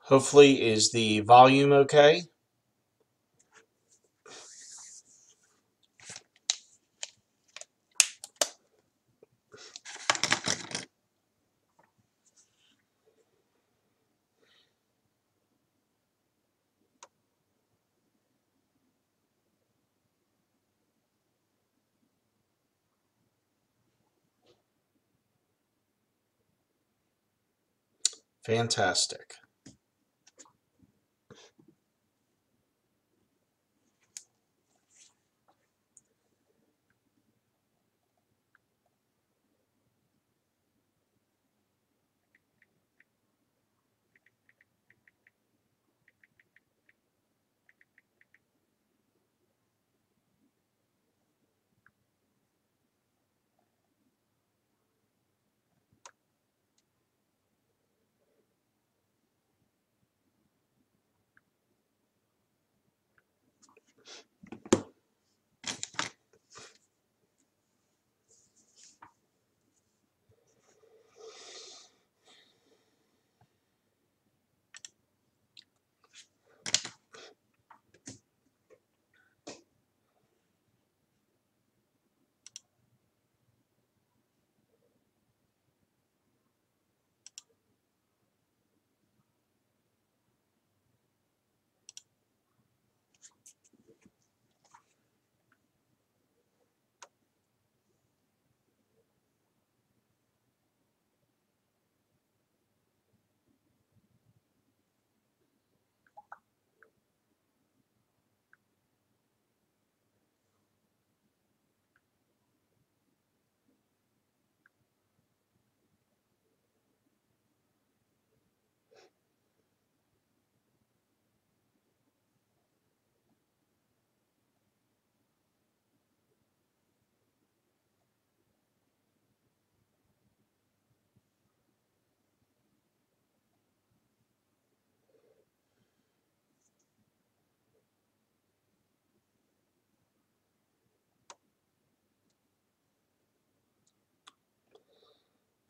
Hopefully, is the volume okay? Fantastic.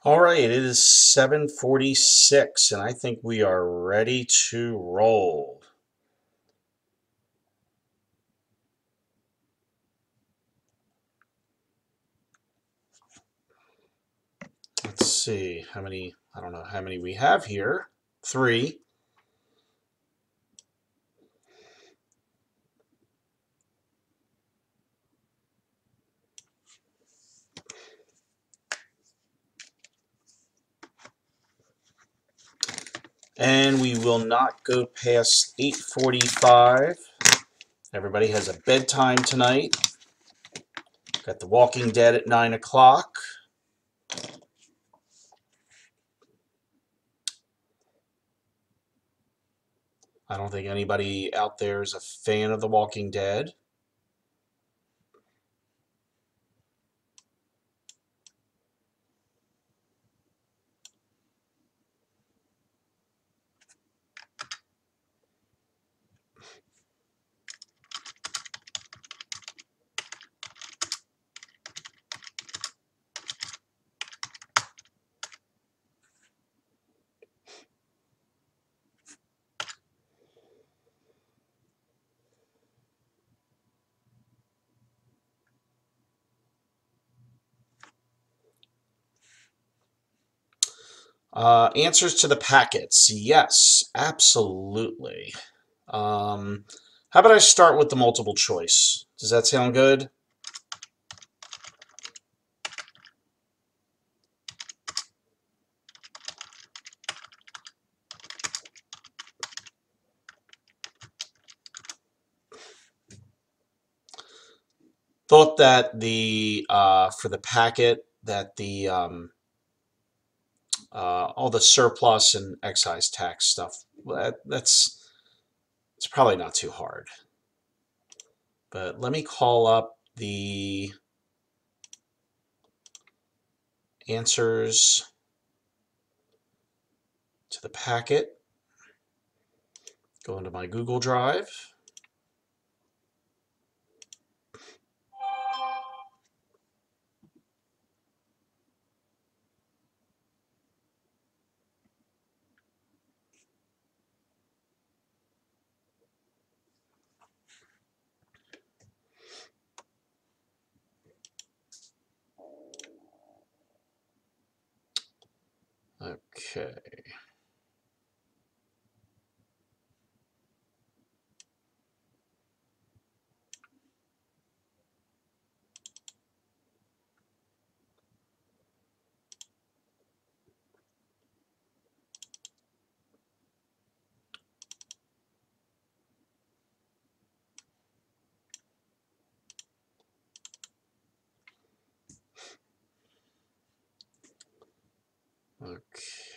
All right, it is 7:46, and I think we are ready to roll. Let's see how many, I don't know how many we have here. Three. And we will not go past 8:45. Everybody has a bedtime tonight. Got The Walking Dead at 9 o'clock. I don't think anybody out there is a fan of The Walking Dead. Answers to the packets. Yes, absolutely. How about I start with the multiple choice? Does that sound good? Thought that the for the packet that the all the surplus and excise tax stuff, that's it's probably not too hard. But let me call up the answers to the packet. Go into my Google Drive. Okay.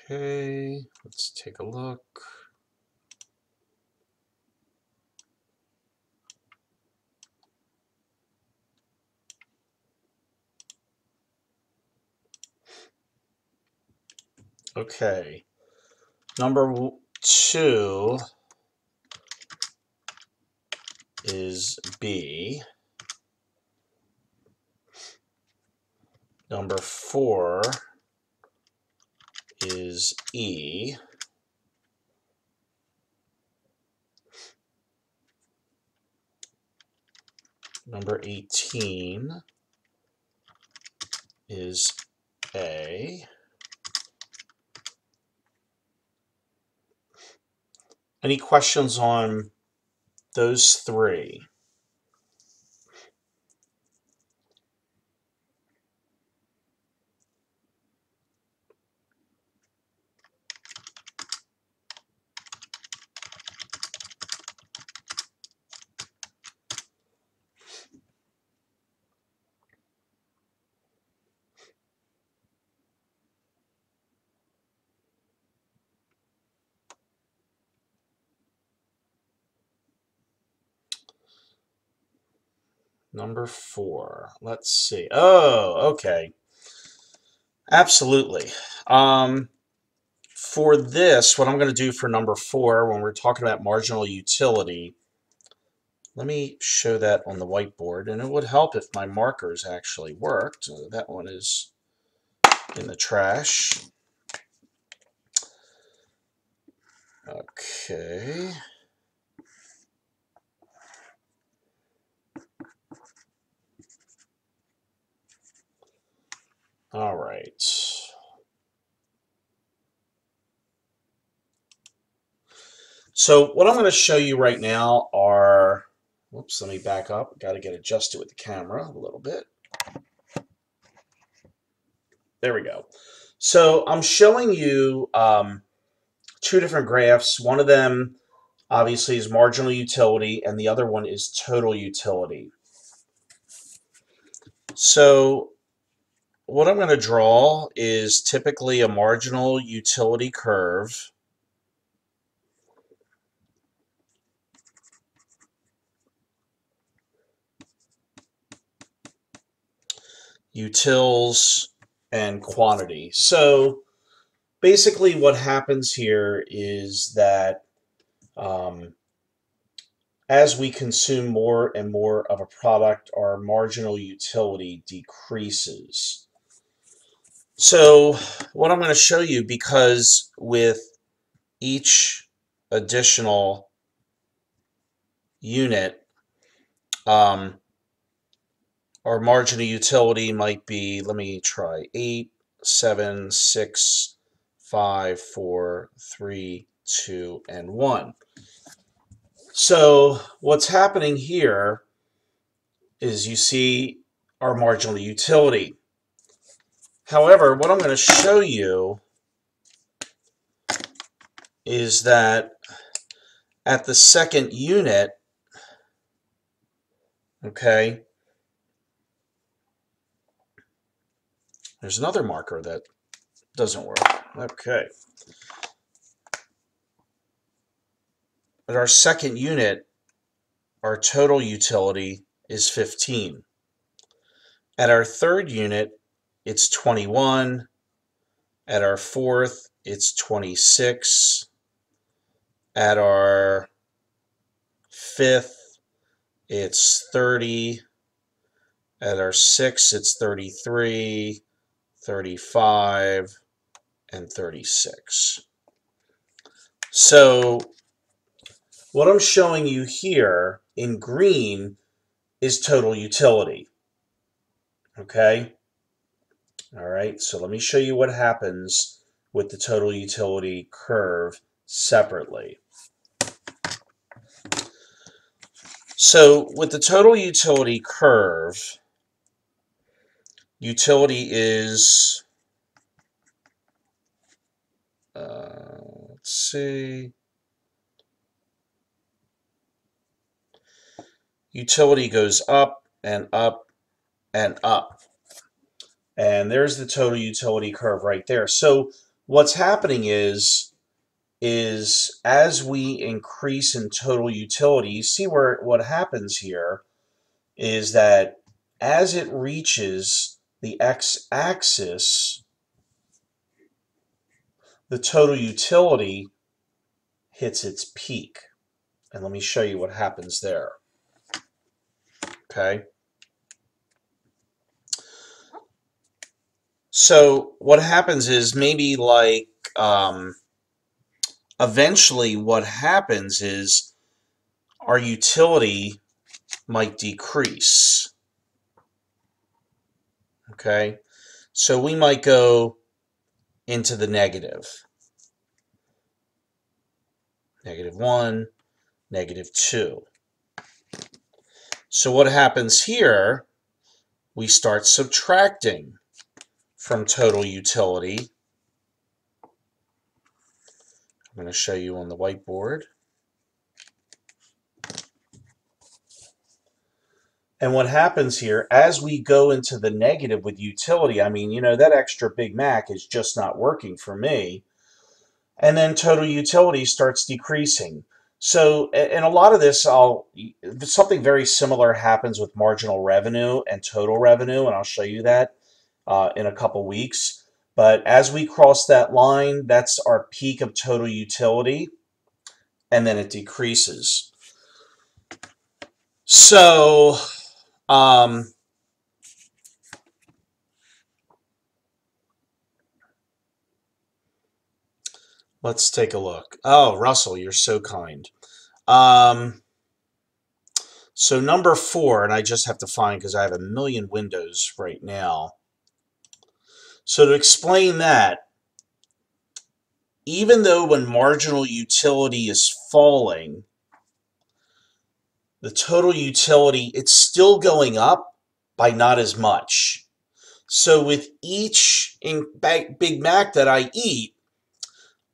Okay, let's take a look. Okay, number 2 is B. Number 4 is E. Number 18 is A. Any questions on those 3? Number 4. Let's see. Oh, okay. Absolutely. For this, what I'm going to do for number 4, when we're talking about marginal utility, let me show that on the whiteboard, and it would help if my markers actually worked. That one is in the trash. Okay. All right. So what I'm going to show you right now are, whoops, let me back up. Got to get adjusted with the camera a little bit. There we go. So I'm showing you 2 different graphs. One of them obviously is marginal utility, and the other one is total utility. So what I'm going to draw is typically a marginal utility curve. Utils and quantity. So basically what happens here is that as we consume more and more of a product, our marginal utility decreases. So what I'm going to show you, because with each additional unit, our marginal utility might be, let me try, 8, 7, 6, 5, 4, 3, 2, and 1. So what's happening here is you see our marginal utility. However, what I'm going to show you is that at the second unit, okay, there's another marker that doesn't work. Okay. At our second unit, our total utility is 15. At our third unit, it's 21. At our fourth, it's 26. At our fifth, it's 30. At our sixth, it's 33, 35, and 36. So what I'm showing you here in green is total utility. Okay? All right, so let me show you what happens with the total utility curve separately. So with the total utility curve, utility is, let's see, utility goes up and up and up. And there's the total utility curve right there. So what's happening is as we increase in total utility, you see where what happens here is that as it reaches the x-axis, the total utility hits its peak. And let me show you what happens there. Okay. So what happens is maybe like eventually what happens is our utility might decrease. Okay. So we might go into the negative. -1, -2. So what happens here, we start subtracting from total utility. I'm going to show you on the whiteboard. And what happens here, as we go into the negative with utility, I mean, you know, that extra Big Mac is just not working for me. And then total utility starts decreasing. So, and a lot of this, something very similar happens with marginal revenue and total revenue, and I'll show you that in a couple weeks. But as we cross that line, that's our peak of total utility, and then it decreases. So, let's take a look. Oh, Russell, you're so kind. So number 4, and I just have to find because I have a million windows right now. So to explain that, even though when marginal utility is falling, the total utility, it's still going up by not as much. So with each Big Mac that I eat,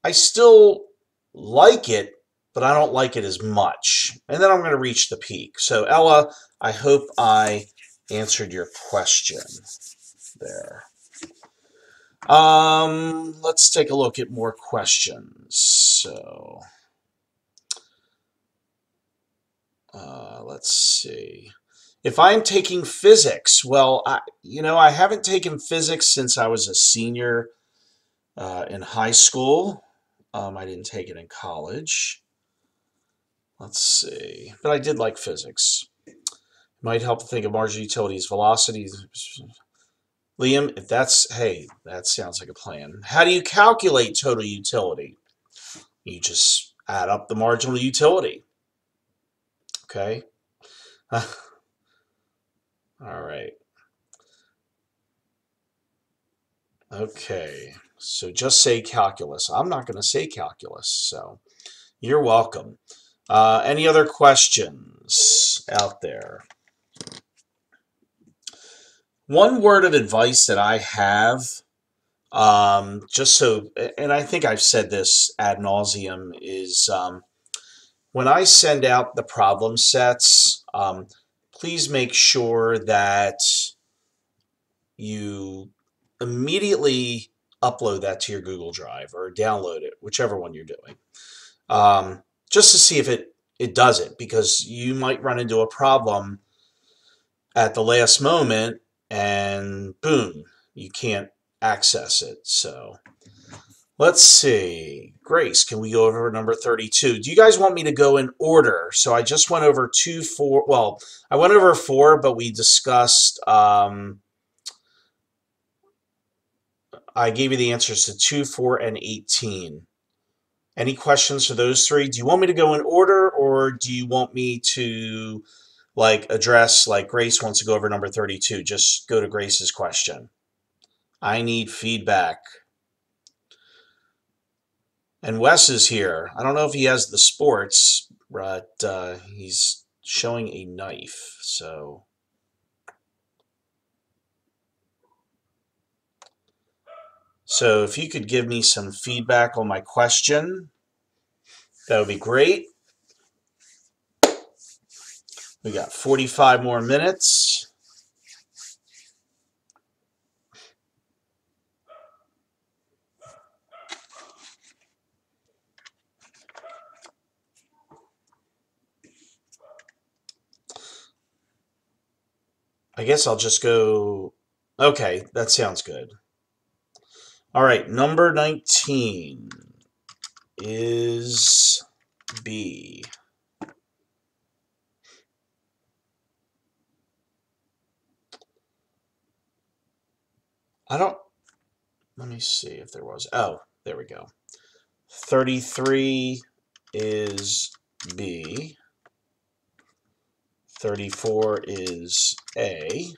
I still like it, but I don't like it as much. And then I'm going to reach the peak. So Ella, I hope I answered your question there. Let's take a look at more questions. So, let's see. If I'm taking physics, well, I haven't taken physics since I was a senior in high school. I didn't take it in college. Let's see. But I did like physics. Might help to think of marginal utilities, velocities. Liam, if that's, hey, that sounds like a plan. How do you calculate total utility? You just add up the marginal utility. Okay. All right. Okay. So just say calculus. I'm not going to say calculus, so you're welcome. Any other questions out there? One word of advice that I have, just so, and I think I've said this ad nauseum, is when I send out the problem sets, please make sure that you immediately upload that to your Google Drive or download it, whichever one you're doing, just to see if it does it, because you might run into a problem at the last moment and boom, you can't access it. So let's see. Grace, can we go over number 32? Do you guys want me to go in order? So I just went over 2, 4. Well, I went over 4, but we discussed, I gave you the answers to 2, 4, and 18. Any questions for those 3? Do you want me to go in order, or do you want me to address, like Grace wants to go over number 32? Just go to Grace's question. I need feedback. And Wes is here. I don't know if he has the sports, but he's showing a knife. So if you could give me some feedback on my question, that would be great. We got 45 more minutes. I guess I'll just go. Okay, that sounds good. All right, number 19 is B. Let me see if there was. Oh, there we go. 33 is B. 34 is A.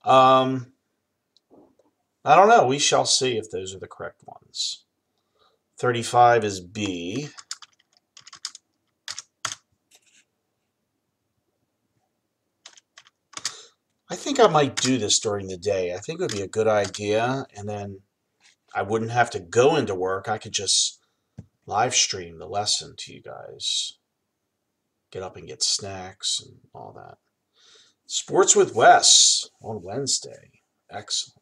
I don't know. We shall see if those are the correct ones. 35 is B. I think I might do this during the day. I think it would be a good idea, and then I wouldn't have to go into work. I could just live stream the lesson to you guys. Get up and get snacks and all that. Sports with Wes on Wednesday. Excellent.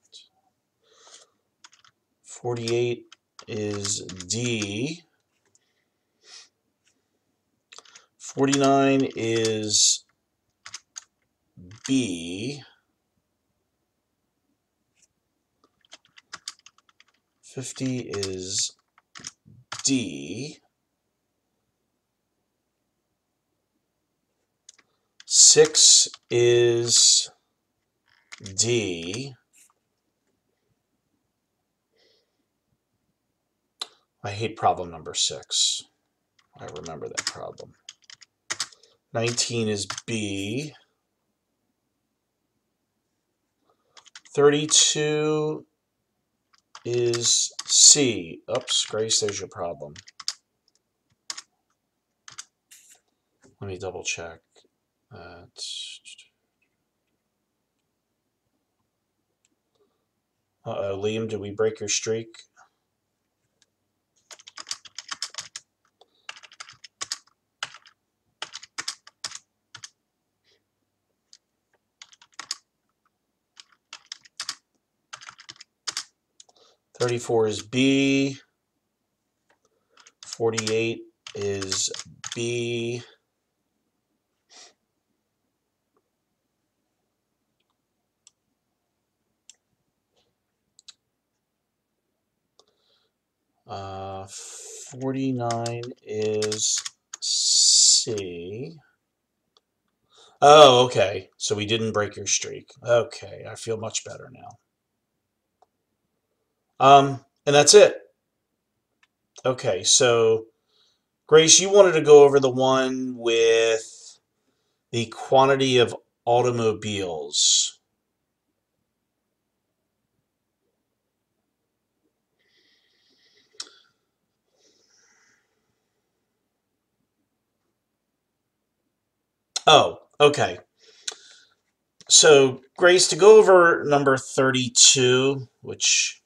48 is D. 49 is B. 50 is D. 6 is D. I hate problem number 6. I remember that problem. 19 is B. 32 is C. Oops, Grace, there's your problem. Let me double check. Uh-oh, Liam, did we break your streak? $34 is B. 48 is B. Uh, 49 is C. Oh, okay. So we didn't break your streak. Okay, I feel much better now. And that's it. Okay, so Grace, you wanted to go over the one with the quantity of automobiles. Oh, okay. So, Grace, to go over number 32, which,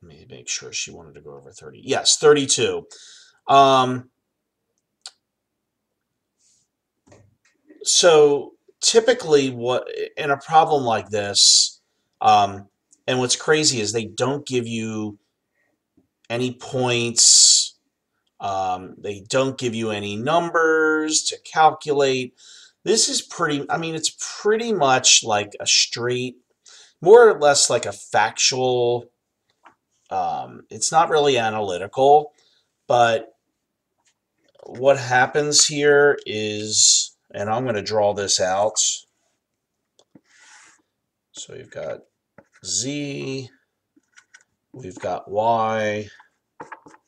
let me make sure she wanted to go over 30. Yes, 32. So typically what in a problem like this, and what's crazy is they don't give you any points. They don't give you any numbers to calculate. This is I mean, it's pretty much like a straight, more or less like a factual, it's not really analytical, but what happens here is, and I'm going to draw this out. So we've got Z, we've got Y,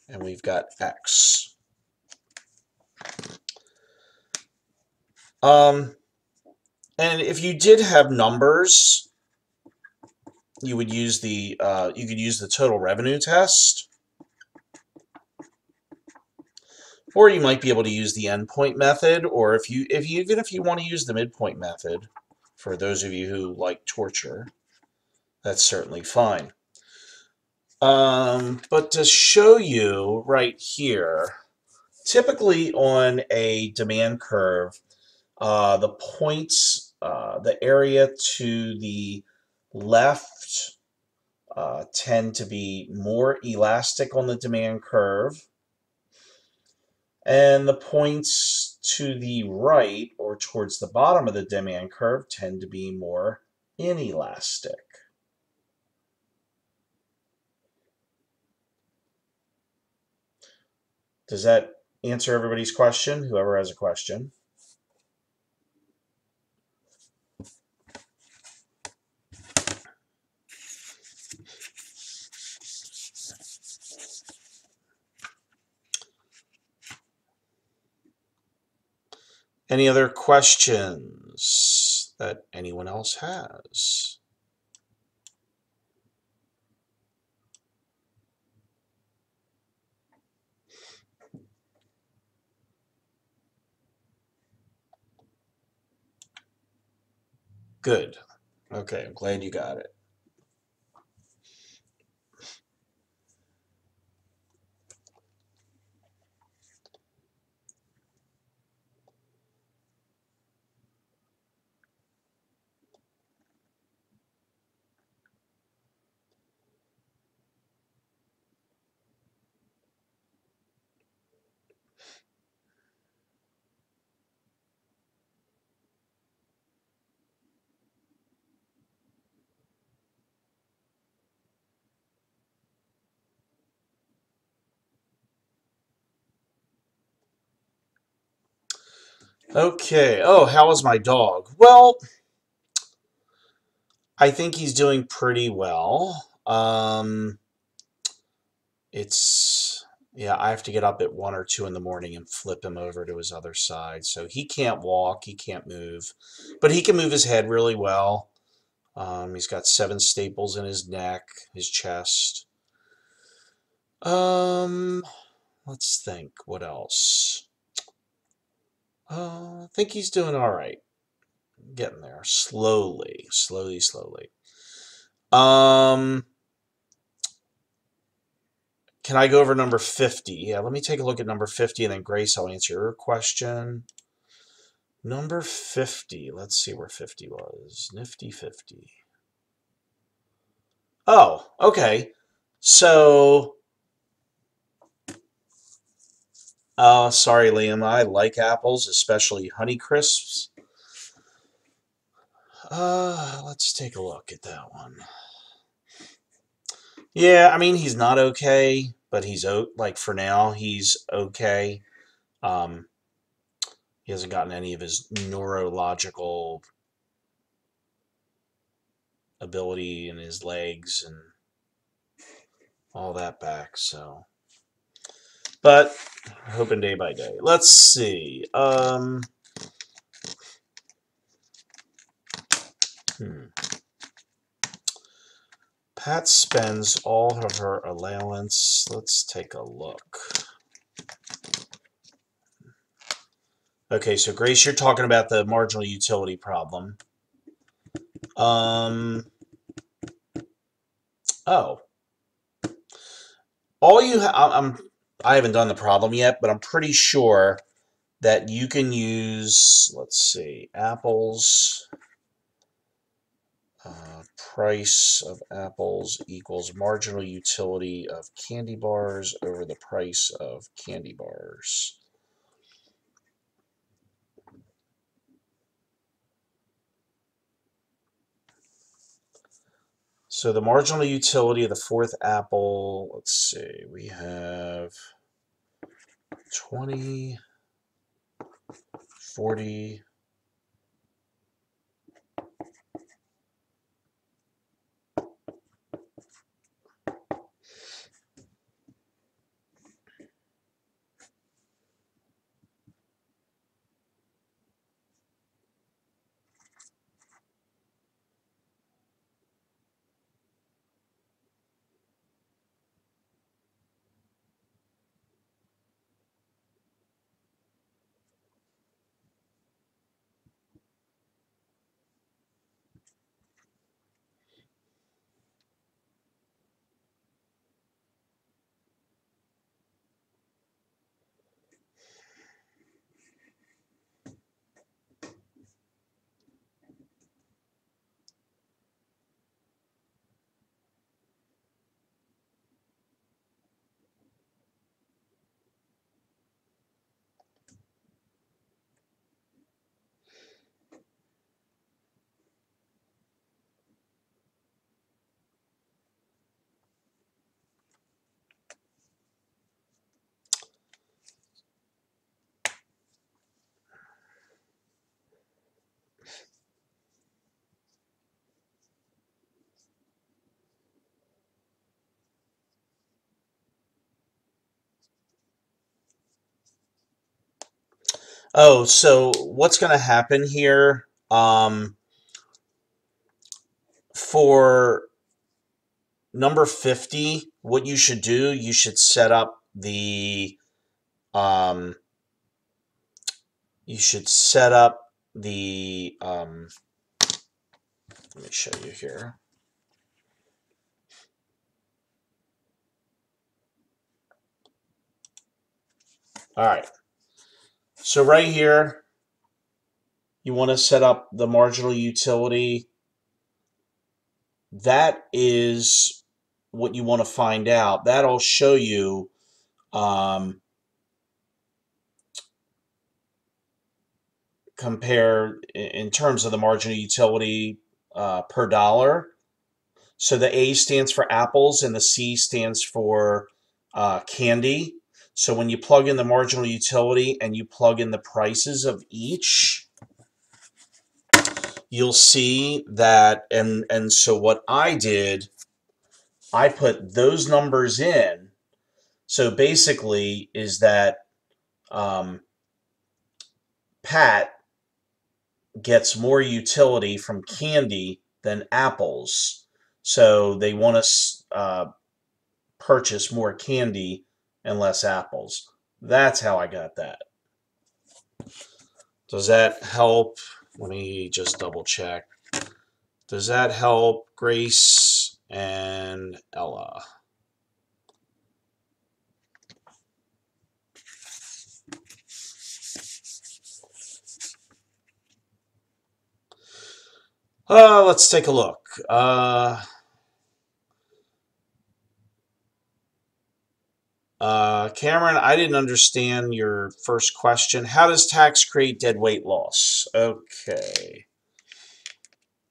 and we've got X. And if you did have numbers, you would use you could use the total revenue test, or you might be able to use the endpoint method, or even if you want to use the midpoint method, for those of you who like torture, that's certainly fine. But to show you right here, typically on a demand curve, the points, the area to the left tend to be more elastic on the demand curve, and the points to the right or towards the bottom of the demand curve tend to be more inelastic. Does that answer everybody's question? Whoever has a question. Any other questions that anyone else has? Good. Okay, I'm glad you got it. Okay. Oh, how is my dog? Well, I think he's doing pretty well. It's yeah, I have to get up at 1 or 2 in the morning and flip him over to his other side. So he can't walk, he can't move, but he can move his head really well. He's got 7 staples in his neck, his chest. Um, let's think. What else? I think he's doing all right. Getting there slowly, slowly, slowly. Um, can I go over number 50? Yeah, let me take a look at number 50, and then Grace, I'll answer your question. Number 50. Let's see where 50 was. Nifty 50. Oh, okay. So, sorry, Liam. I like apples, especially Honey Crisps. Let's take a look at that one. Yeah, I mean, he's not okay, but he's like for now, he's okay. Um, he hasn't gotten any of his neurological ability in his legs and all that back, so. But hoping day by day. Let's see. Pat spends all of her allowance. Let's take a look. Okay, so Grace, you're talking about the marginal utility problem. Oh. All you I haven't done the problem yet, but I'm pretty sure that you can use, let's see, apples, price of apples equals marginal utility of candy bars over the price of candy bars. So the marginal utility of the 4th apple, let's see, we have 20, 40, Oh, so what's going to happen here? For number 50, what you should do, you should set up the um, you should set up the let me show you here. All right. So right here, you want to set up the marginal utility. That is what you want to find out. That'll show you compare in terms of the marginal utility per dollar. So the A stands for apples and the C stands for candy. So when you plug in the marginal utility and you plug in the prices of each, you'll see that, and so what I did, I put those numbers in. So basically is that um, Pat gets more utility from candy than apples. So they want to purchase more candy and less apples. That's how I got that. Does that help? Let me just double check. Does that help, Grace and Ella? Let's take a look. Cameron, I didn't understand your first question. How does tax create dead weight loss? Okay.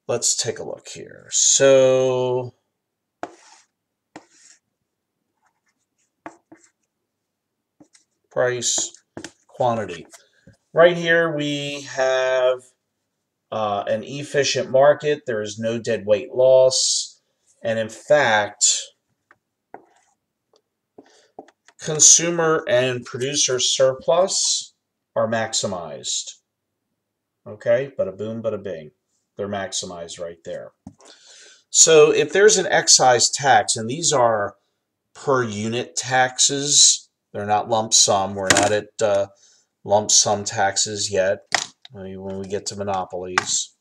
Let's take a look here. So, price, quantity. Right here we have an efficient market. There is no dead weight loss. And in fact, consumer and producer surplus are maximized. Okay, bada boom, bada bing. They're maximized right there. So if there's an excise tax, and these are per unit taxes, they're not lump sum. We're not at lump sum taxes yet when we get to monopolies.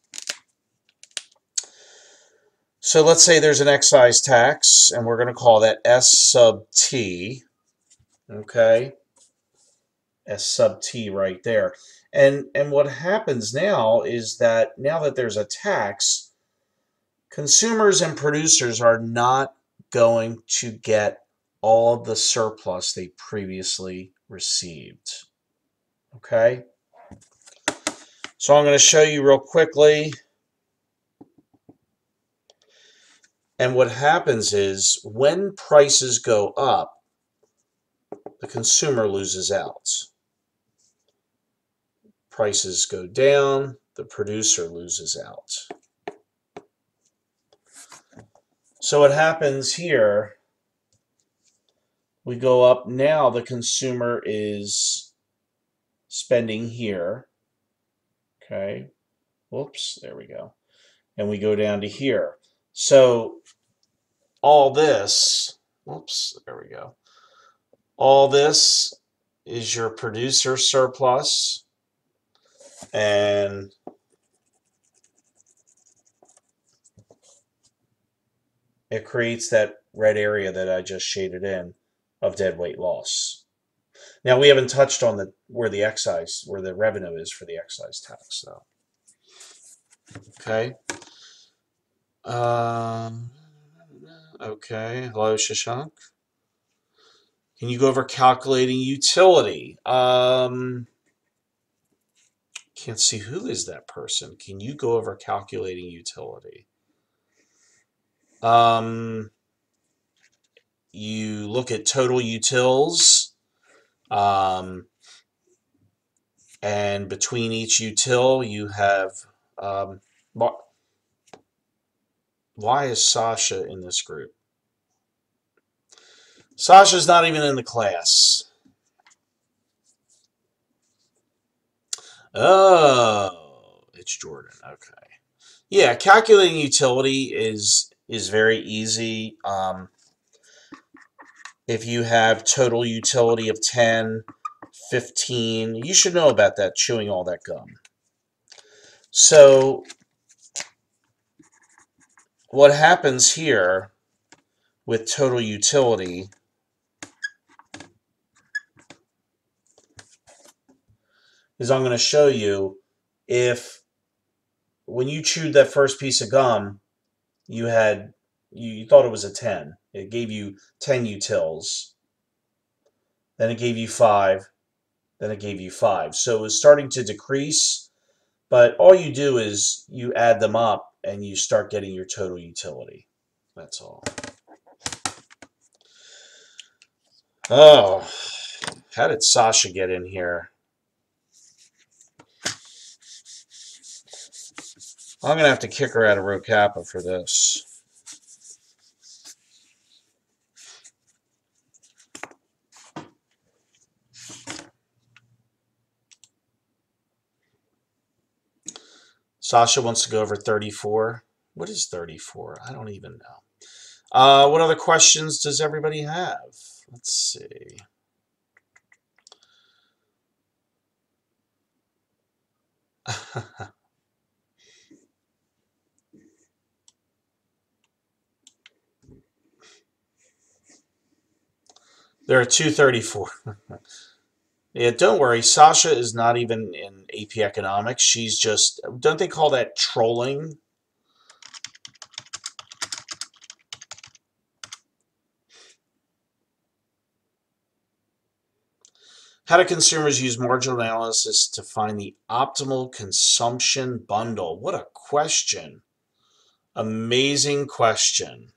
So let's say there's an excise tax, and we're going to call that S sub T. Okay, S sub T right there. And what happens now is that now that there's a tax, consumers and producers are not going to get all of the surplus they previously received. Okay? So I'm going to show you real quickly. And what happens is when prices go up, the consumer loses out. Prices go down, the producer loses out. So what happens here, we go up now, the consumer is spending here. Okay, whoops, there we go. And we go down to here. So all this, whoops, there we go. All this is your producer surplus, and it creates that red area that I just shaded in of dead weight loss. Now we haven't touched on where the revenue is for the excise tax, though. Okay. Okay. Hello, Shashank. Can you go over calculating utility? Can't see who is that person. Can you go over calculating utility? You look at total utils, and between each util you have. Why is Sasha in this group? Sasha's not even in the class. Oh, it's Jordan. Okay. Yeah, calculating utility is very easy. If you have total utility of 10, 15, you should know about that, chewing all that gum. So what happens here with total utility is I'm going to show you if when you chewed that first piece of gum, you thought it was a 10. It gave you 10 utils. Then it gave you 5. Then it gave you 5. So it was starting to decrease, but all you do is you add them up and you start getting your total utility. That's all. Oh, how did Sasha get in here? I'm going to have to kick her out of Rho Kappa for this. Sasha wants to go over 34. What is 34? I don't even know. What other questions does everybody have? Let's see. There are 234. Yeah, don't worry. Sasha is not even in AP Economics. She's just, don't they call that trolling? How do consumers use marginal analysis to find the optimal consumption bundle? What a question. Amazing question.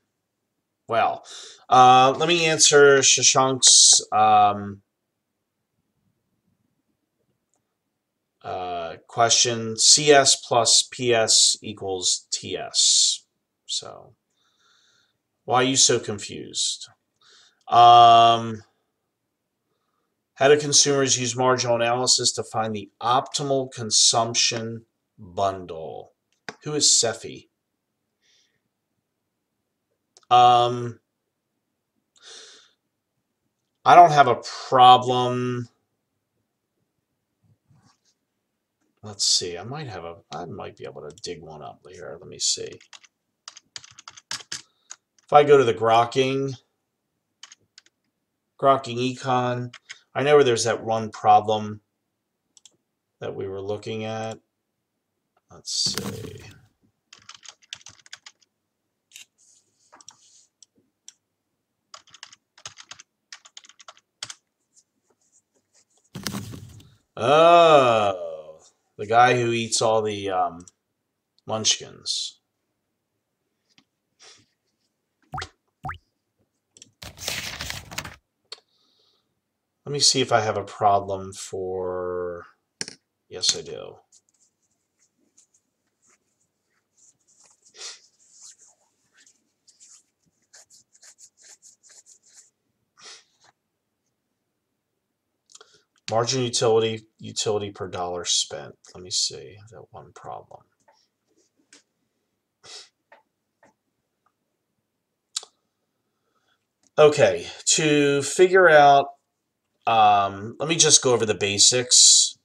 Well, let me answer Shashank's question. CS plus PS equals TS. So, why are you so confused? How do consumers use marginal analysis to find the optimal consumption bundle? Who is Cephii? I don't have a problem. Let's see. I might be able to dig one up here. Let me see. If I go to the Grokking Econ, I know where there's that one problem that we were looking at. Let's see. Oh, the guy who eats all the munchkins. Let me see if I have a problem for... Yes, I do. Margin utility per dollar spent. Let me see that one problem. Okay, to figure out, let me just go over the basics.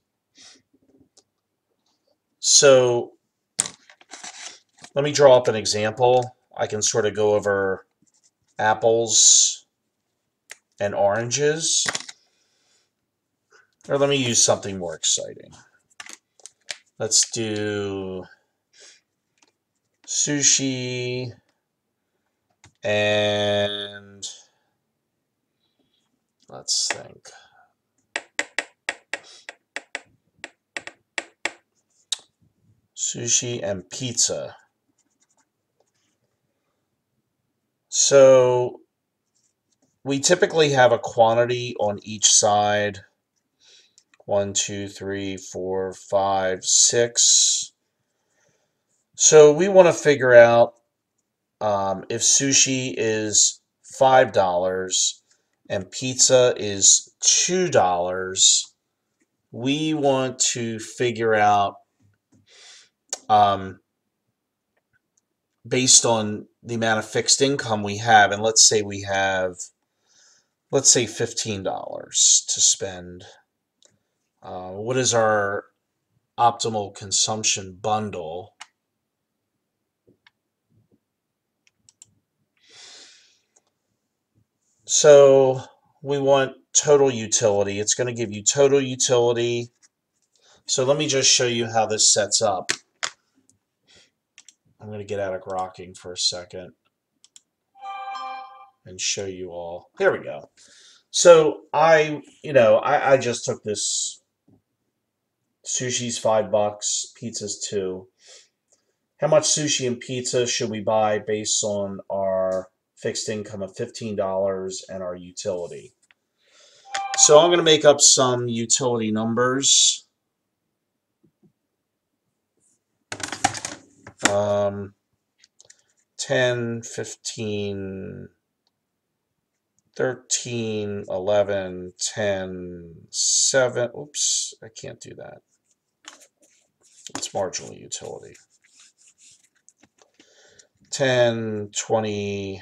So let me draw up an example. I can sort of go over apples and oranges. Or let me use something more exciting. Let's do sushi and let's think. Sushi and pizza. So we typically have a quantity on each side. 1, 2, 3, 4, 5, 6. So we want to figure out if sushi is $5 and pizza is $2, we want to figure out, um, based on the amount of fixed income we have, and let's say we have, let's say $15 to spend. What is our optimal consumption bundle? So we want total utility. It's going to give you total utility. So let me just show you how this sets up. I'm going to get out of grokking for a second and show you all. There we go. So I just took this. Sushi's $5, pizza's $2. How much sushi and pizza should we buy based on our fixed income of $15 and our utility? So I'm going to make up some utility numbers. 10, 15, 13, 11, 10, 7. Oops, I can't do that. It's marginal utility. 10, 20,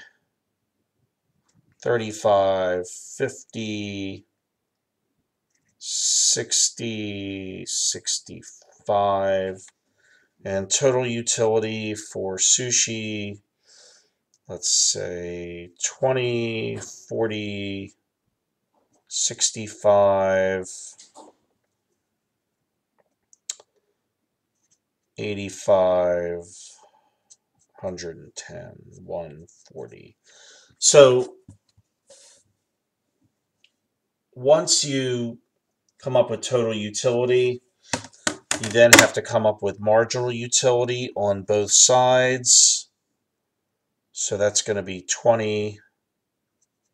35, 50, 60, 65. And total utility for sushi, let's say 20, 40, 65, 85, 110, 140. So once you come up with total utility, you then have to come up with marginal utility on both sides. So that's going to be 20,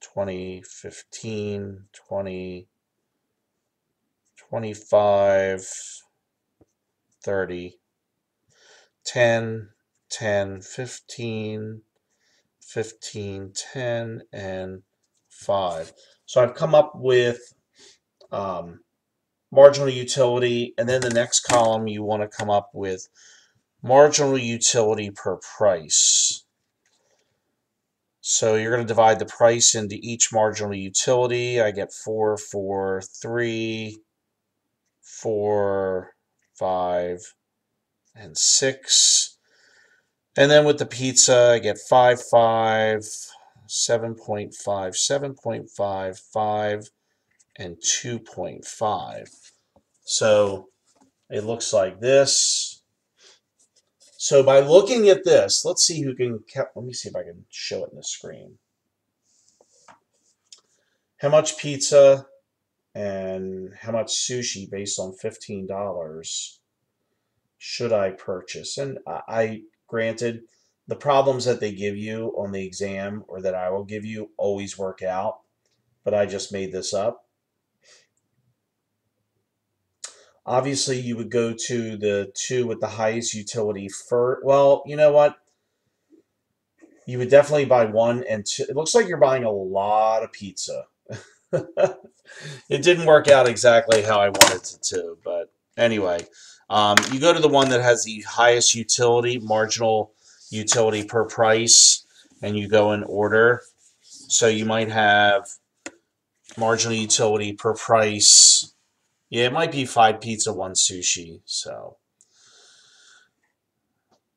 20, 15, 20, 25, 30, 10, 10, 15, 15, 10, and 5. So I've come up with marginal utility, and then the next column you want to come up with marginal utility per price. So you're going to divide the price into each marginal utility. I get 4, 4, 3, 4, 5, and 6. And then with the pizza, I get 5, 5, 7.5, 7.5, 5, and 2.5. So it looks like this. So by looking at this, let's see who can, let me see if I can show it in the screen. How much pizza and how much sushi based on $15 should I purchase? And granted, the problems that they give you on the exam or that I will give you always work out, but I just made this up. Obviously, you would go to the two with the highest utility first. Well, you know what? You would definitely buy 1 and 2. It looks like you're buying a lot of pizza. It didn't work out exactly how I wanted it to, but anyway, you go to the one that has the highest utility, marginal utility per price, and you go in order. So you might have marginal utility per price. Yeah, it might be 5 pizza, 1 sushi. So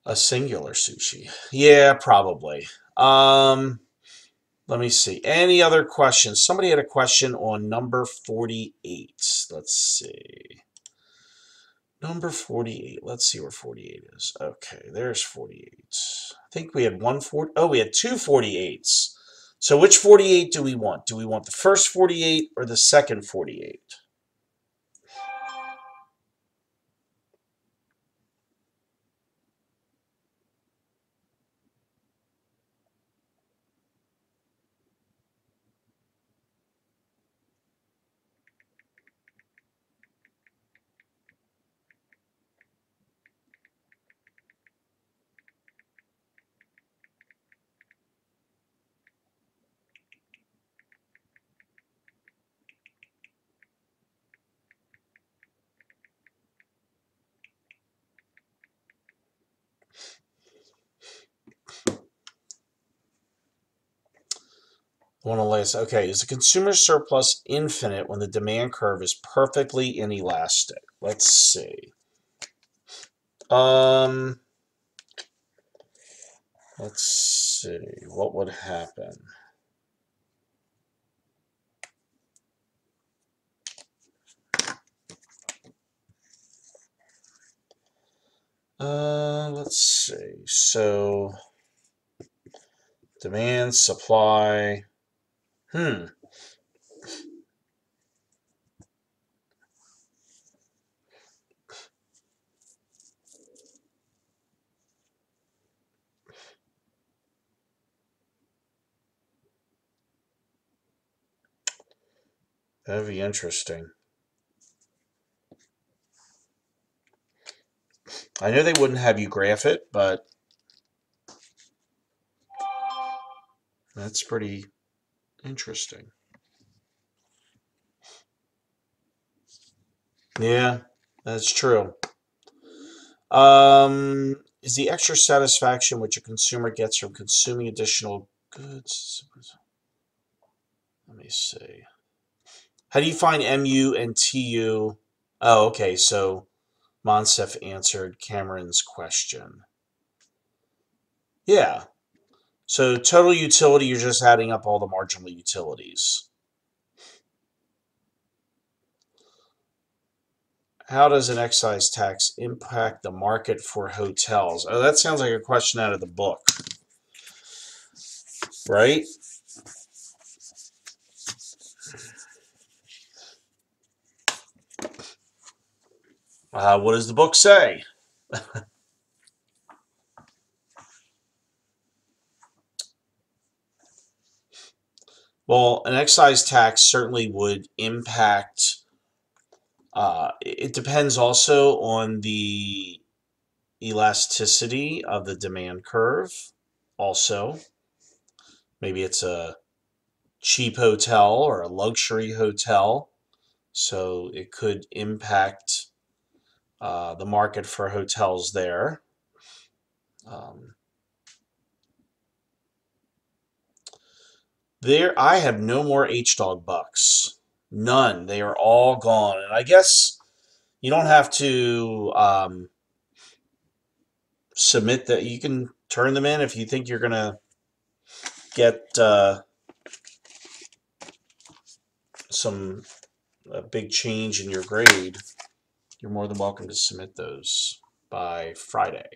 a singular sushi. Yeah, probably. Let me see. Any other questions? Somebody had a question on number 48. Let's see. Number 48. Let's see where 48 is. Okay, there's 48. I think we had 140. Oh, we had 2 48s. So which 48 do we want? Do we want the first 48 or the second 48? One of the last. Okay, is the consumer surplus infinite when the demand curve is perfectly inelastic? Let's see. Um, let's see. What would happen? Let's see. So, demand, supply. Hmm. That'd be interesting. I know they wouldn't have you graph it, but that's pretty interesting. Yeah, that's true. Is the extra satisfaction which a consumer gets from consuming additional goods? Let me see. How do you find MU and TU? Oh, okay. So Monsef answered Cameron's question. Yeah. So total utility, you're just adding up all the marginal utilities. How does an excise tax impact the market for hotels? Oh, that sounds like a question out of the book, right? What does the book say? Well, an excise tax certainly would impact. It depends also on the elasticity of the demand curve. Also, maybe it's a cheap hotel or a luxury hotel, so it could impact the market for hotels there. Um, I have no more H-Dog bucks. None. They are all gone. And I guess you don't have to submit that. You can turn them in if you think you're going to get some big change in your grade. You're more than welcome to submit those by Friday.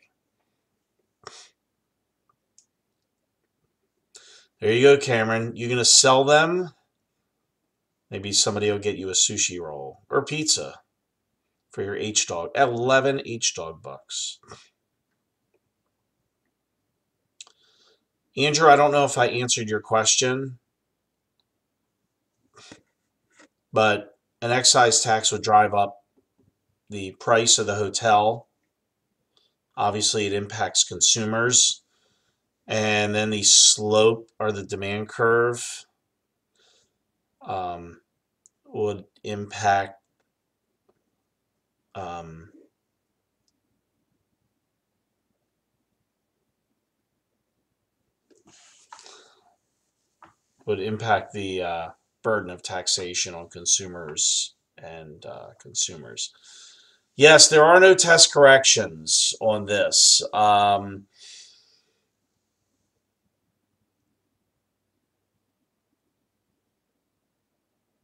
There you go, Cameron. You're going to sell them. Maybe somebody will get you a sushi roll or pizza for your H-Dog. 11 H-Dog bucks. Andrew, I don't know if I answered your question, but an excise tax would drive up the price of the hotel. Obviously, it impacts consumers. And then the slope or the demand curve um, would impact um, the burden of taxation on consumers and consumers. Yes, there are no test corrections on this.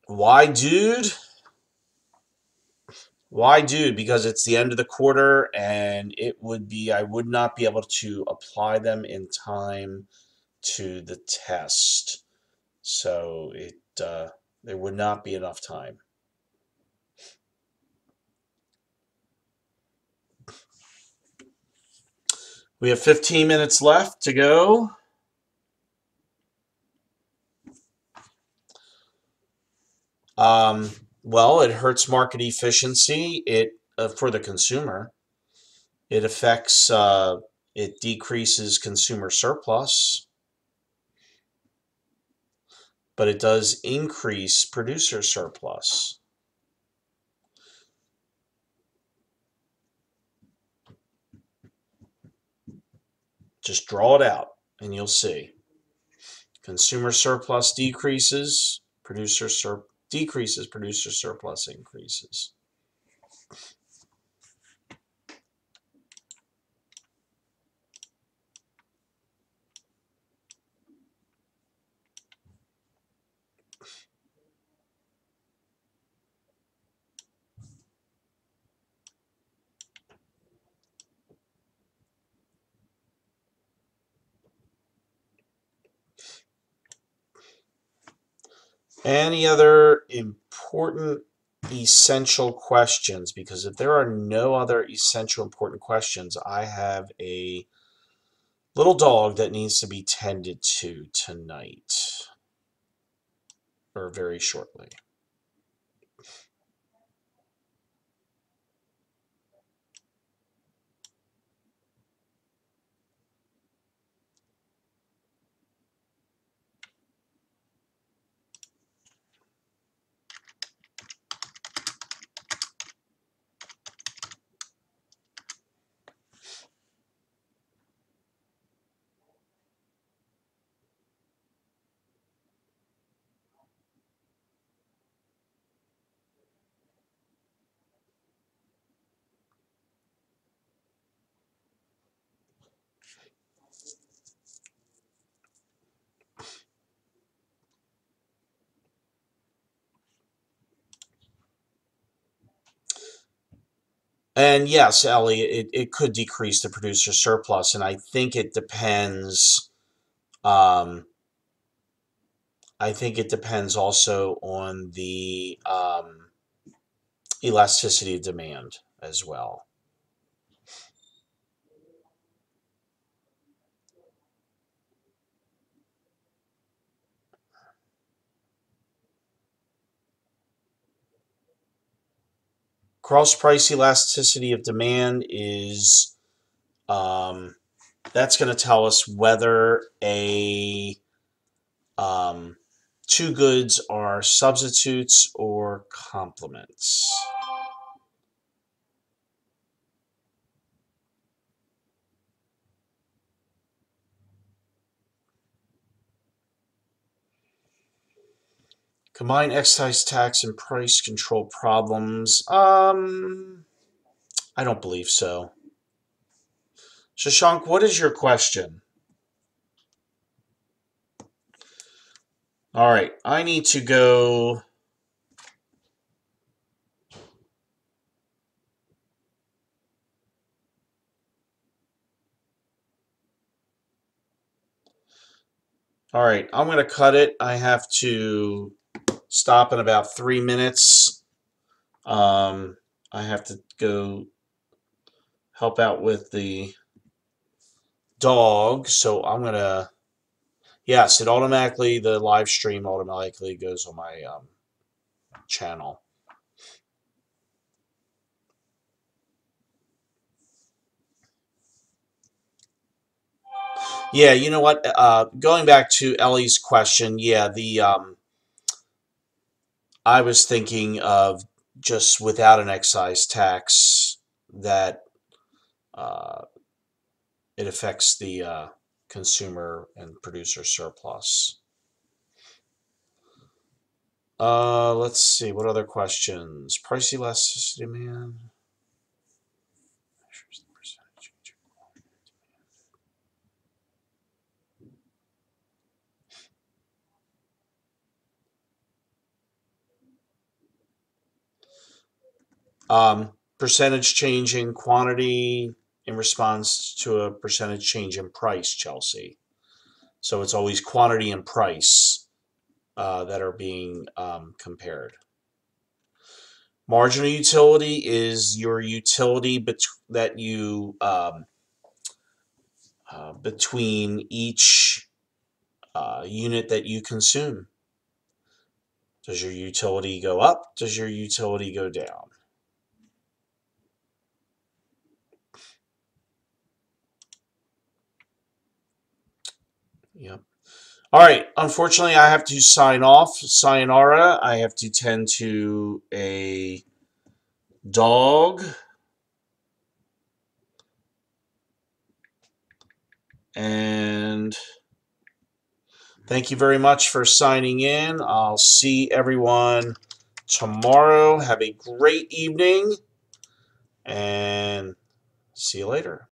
Why, dude? Why, dude? Because it's the end of the quarter, and I would not be able to apply them in time to the test. So there would not be enough time. We have 15 minutes left to go. Um, well, it hurts market efficiency. For the consumer. It affects. It decreases consumer surplus, but it does increase producer surplus. Just draw it out, and you'll see. Consumer surplus decreases, decreases, producer surplus increases. Any other important essential questions? Because if there are no other essential important questions, I have a little dog that needs to be tended to tonight, or very shortly. And yes, Ellie, it could decrease the producer surplus, and I think it depends. Um, I think it depends also on the elasticity of demand as well. Cross price elasticity of demand is um, that's going to tell us whether a um, two goods are substitutes or complements. Combine excise tax and price control problems. I don't believe so. Shashank, what is your question? All right, I need to go. All right, I'm going to cut it. I have to stop in about 3 minutes. Um, I have to go help out with the dog, so I'm going to. Yes, the live stream automatically goes on my channel. Yeah, you know what? Going back to Ellie's question, yeah, the I was thinking of just without an excise tax that uh, it affects the consumer and producer surplus. Let's see, what other questions? Price elasticity demand. Percentage change in quantity in response to a percentage change in price, Chelsea. So it's always quantity and price that are being compared. Marginal utility is your utility that you between each unit that you consume. Does your utility go up? Does your utility go down? Yep. All right. Unfortunately, I have to sign off. Sayonara. I have to tend to a dog. And Thank you very much for signing in. I'll see everyone tomorrow. Have a great evening, and see you later.